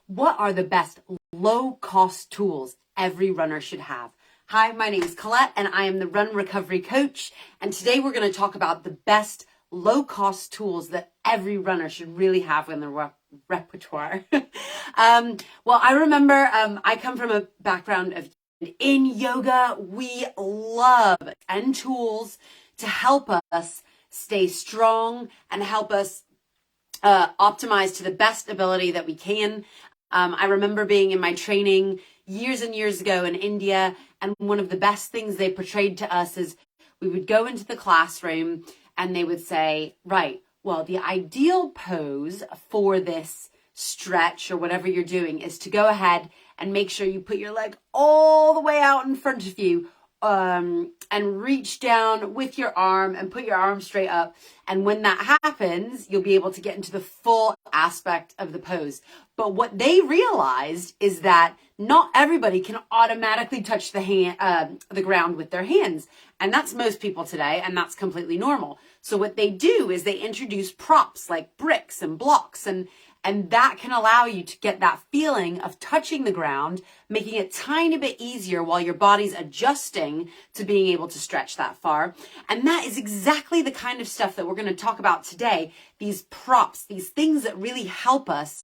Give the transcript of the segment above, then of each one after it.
What are the best low-cost tools every runner should have? Hi, my name is Colette and I am the Run Recovery Coach. And today we're going to talk about the best low-cost tools that every runner should really have in their repertoire. Well, I remember I come from a background of in yoga. We love and tools to help us stay strong and help us optimize to the best ability that we can. I remember being in my training years and years ago in India, and one of the best things they portrayed to us is we would go into the classroom and they would say, right, well, the ideal pose for this stretch or whatever you're doing is to go ahead and make sure you put your leg all the way out in front of you, and reach down with your arm and put your arm straight up. And when that happens, you'll be able to get into the full aspect of the pose. But what they realized is that not everybody can automatically touch the ground with their hands. And that's most people today, and that's completely normal. So what they do is they introduce props like bricks and blocks, and that can allow you to get that feeling of touching the ground, making it a tiny bit easier while your body's adjusting to being able to stretch that far. And that is exactly the kind of stuff that we're going to talk about today. These props, these things that really help us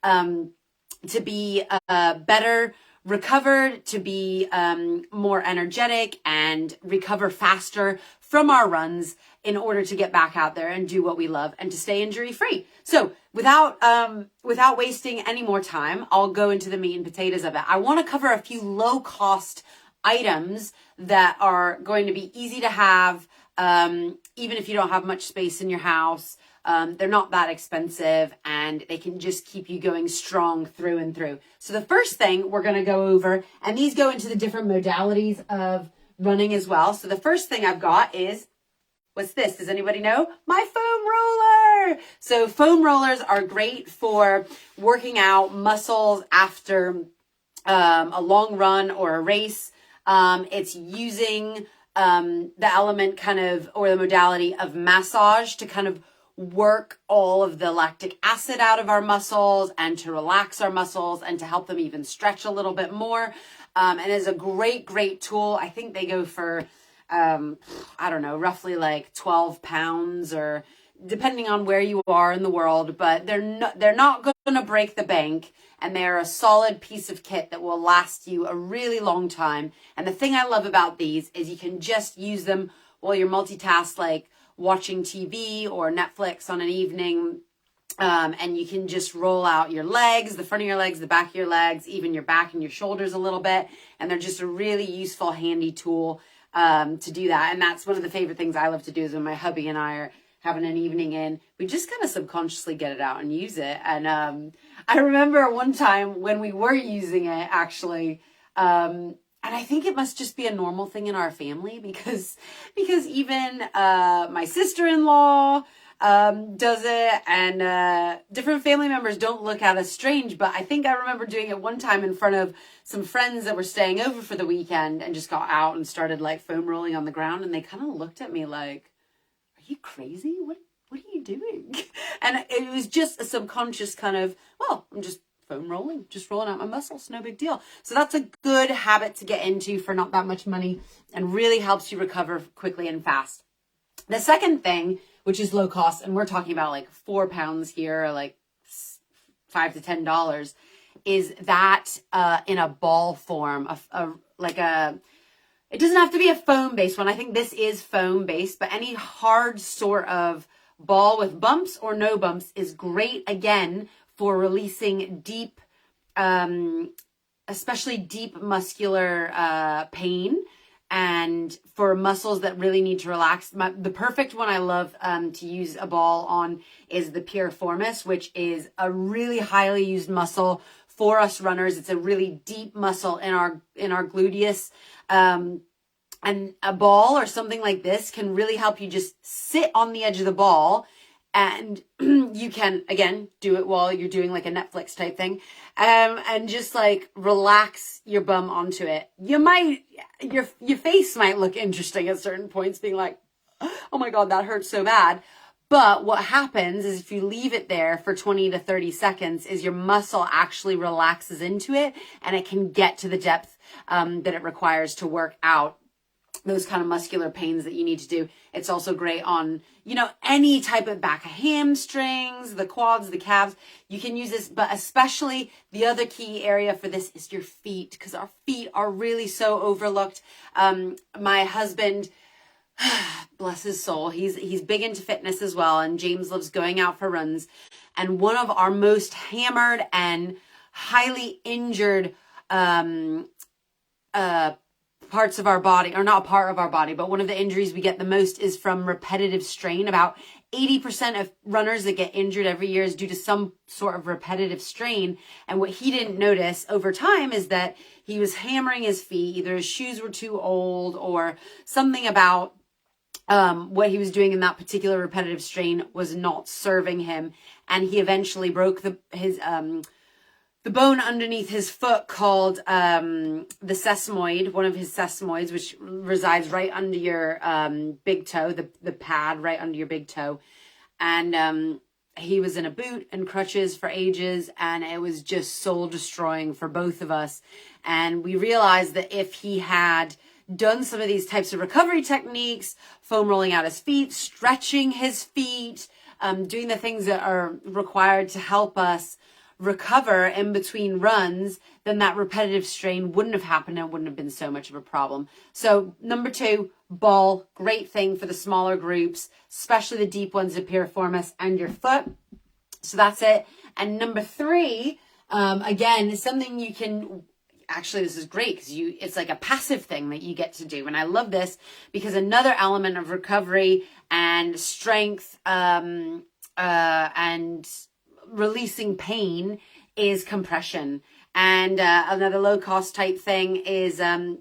to be better recovered, to be more energetic and recover faster from our runs in order to get back out there and do what we love and to stay injury free. So without wasting any more time, I'll go into the meat and potatoes of it. I want to cover a few low cost items that are going to be easy to have, even if you don't have much space in your house. They're not that expensive and they can just keep you going strong through and through. So the first thing we're going to go over, and these go into the different modalities of running as well. So the first thing I've got is, what's this? Does anybody know? My foam roller. So foam rollers are great for working out muscles after a long run or a race. It's using the element or the modality of massage to kind of work all of the lactic acid out of our muscles and to relax our muscles and to help them even stretch a little bit more. And is a great tool. I think they go for, I don't know, roughly like 12 pounds or depending on where you are in the world, but they're not going to break the bank, and they're a solid piece of kit that will last you a really long time. And the thing I love about these is you can just use them while you're multitask, like watching TV or Netflix on an evening. And you can just roll out your legs, the front of your legs, the back of your legs, even your back and your shoulders a little bit. And they're just a really useful, handy tool to do that. And that's one of the favorite things I love to do is when my hubby and I are having an evening in, we just kind of subconsciously get it out and use it. And I remember one time when we were using it, actually, and I think it must just be a normal thing in our family because even my sister-in-law does it, and different family members don't look at us strange. But I think I remember doing it one time in front of some friends that were staying over for the weekend and just got out and started like foam rolling on the ground, and they kind of looked at me like, "Are you crazy? What are you doing?" And it was just a subconscious kind of, well, I'm just foam rolling, just rolling out my muscles, no big deal. So that's a good habit to get into for not that much money and really helps you recover quickly and fast. The second thing, which is low cost, and we're talking about like 4 pounds here, or like $5 to $10, is that in a ball form, it doesn't have to be a foam based one. I think this is foam based, but any hard sort of ball with bumps or no bumps is great, again, for releasing deep, especially deep muscular pain, and for muscles that really need to relax. The perfect one I love to use a ball on is the piriformis, which is a really highly used muscle for us runners. It's a really deep muscle in our gluteus. And a ball or something like this can really help you just sit on the edge of the ball, and you can, again, do it while you're doing like a Netflix type thing, and just like relax your bum onto it. Your face might look interesting at certain points, being like, oh my God, that hurts so bad. But what happens is if you leave it there for 20 to 30 seconds is your muscle actually relaxes into it and it can get to the depth that it requires to work out those kind of muscular pains that you need to do. It's also great on, any type of back, hamstrings, the quads, the calves. You can use this, but especially the other key area for this is your feet, because our feet are really so overlooked. My husband, bless his soul, he's big into fitness as well, and James loves going out for runs. And one of our most hammered and highly injured parts of our body, or not a part of our body, but one of the injuries we get the most is from repetitive strain. About 80% of runners that get injured every year is due to some sort of repetitive strain. And what he didn't notice over time is that he was hammering his feet. Either his shoes were too old or something about what he was doing in that particular repetitive strain was not serving him. And he eventually broke the bone underneath his foot called the sesamoid, one of his sesamoids, which resides right under your big toe, the pad right under your big toe. And he was in a boot and crutches for ages, and it was just soul destroying for both of us. And we realized that if he had done some of these types of recovery techniques, foam rolling out his feet, stretching his feet, doing the things that are required to help us recover in between runs, then that repetitive strain wouldn't have happened and wouldn't have been so much of a problem. So number 2, ball, great thing for the smaller groups, especially the deep ones of piriformis and your foot. So that's it. And number 3, again, something you can, actually this is great because it's like a passive thing that you get to do. And I love this because another element of recovery and strength and releasing pain is compression. And another low-cost type thing is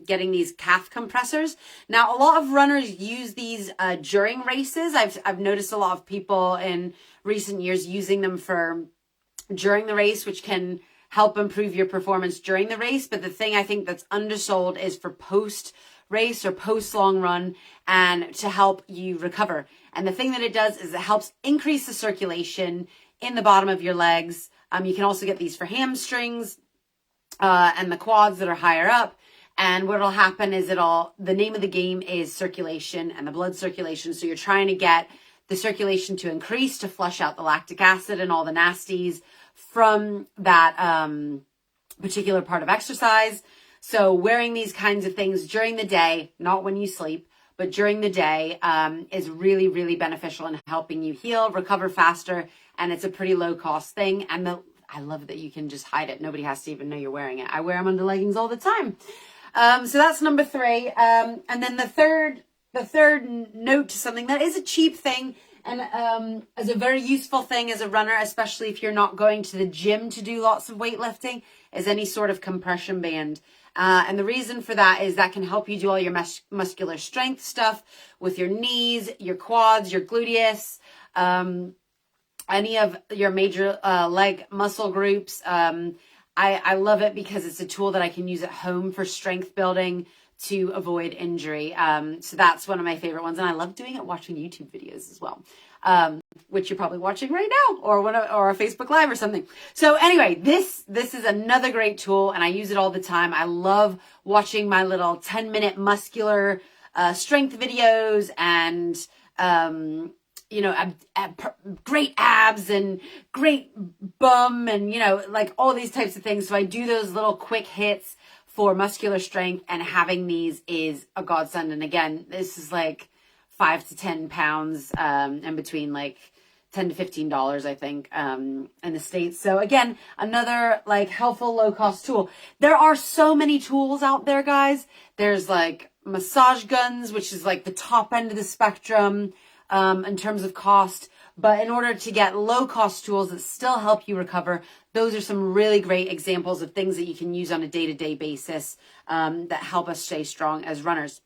getting these calf compressors. Now, a lot of runners use these during races. I've noticed a lot of people in recent years using them for during the race, which can help improve your performance during the race. But the thing I think that's undersold is for post-race or post-long run and to help you recover. And the thing that it does is it helps increase the circulation in the bottom of your legs. You can also get these for hamstrings and the quads that are higher up. And what will happen is the name of the game is circulation and the blood circulation. So you're trying to get the circulation to increase to flush out the lactic acid and all the nasties from that particular part of exercise. So wearing these kinds of things during the day, not when you sleep, but during the day is really, really beneficial in helping you heal, recover faster. And it's a pretty low cost thing. And I love that you can just hide it. Nobody has to even know you're wearing it. I wear them under leggings all the time. So that's number 3. And then the third note to something that is a cheap thing and is a very useful thing as a runner, especially if you're not going to the gym to do lots of weightlifting, is any sort of compression band. And the reason for that is that can help you do all your muscular strength stuff with your knees, your quads, your gluteus, any of your major leg muscle groups. I love it because it's a tool that I can use at home for strength building to avoid injury. So that's one of my favorite ones. And I love doing it watching YouTube videos as well, which you're probably watching right now or a Facebook Live or something. So anyway, this is another great tool and I use it all the time. I love watching my little 10-minute muscular strength videos and great abs and great bum and, like all these types of things. So I do those little quick hits for muscular strength, and having these is a godsend. And again, this is like 5 to 10 pounds, and between like $10 to $15, I think, in the States. So again, another like helpful low cost tool. There are so many tools out there, guys. There's like massage guns, which is like the top end of the spectrum, in terms of cost. But in order to get low cost tools that still help you recover, those are some really great examples of things that you can use on a day-to-day basis, that help us stay strong as runners.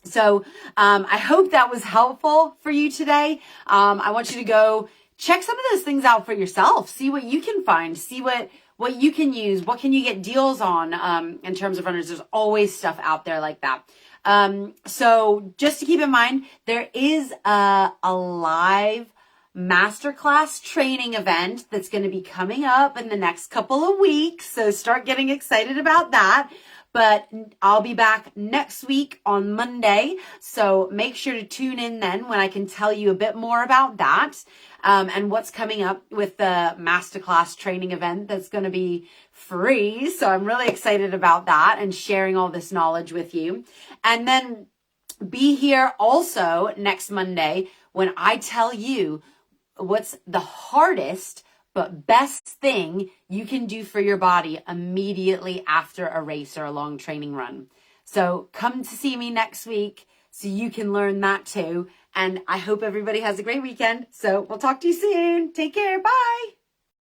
So I hope that was helpful for you today. I want you to go check some of those things out for yourself. See what you can find. See what you can use. What can you get deals on in terms of runners? There's always stuff out there like that. So just to keep in mind, there is a live masterclass training event that's going to be coming up in the next couple of weeks. So start getting excited about that. But I'll be back next week on Monday. So make sure to tune in then when I can tell you a bit more about that and what's coming up with the masterclass training event that's going to be free. So I'm really excited about that and sharing all this knowledge with you. And then be here also next Monday when I tell you what's the hardest but best thing you can do for your body immediately after a race or a long training run. So come to see me next week so you can learn that too. And I hope everybody has a great weekend. So we'll talk to you soon. Take care. Bye.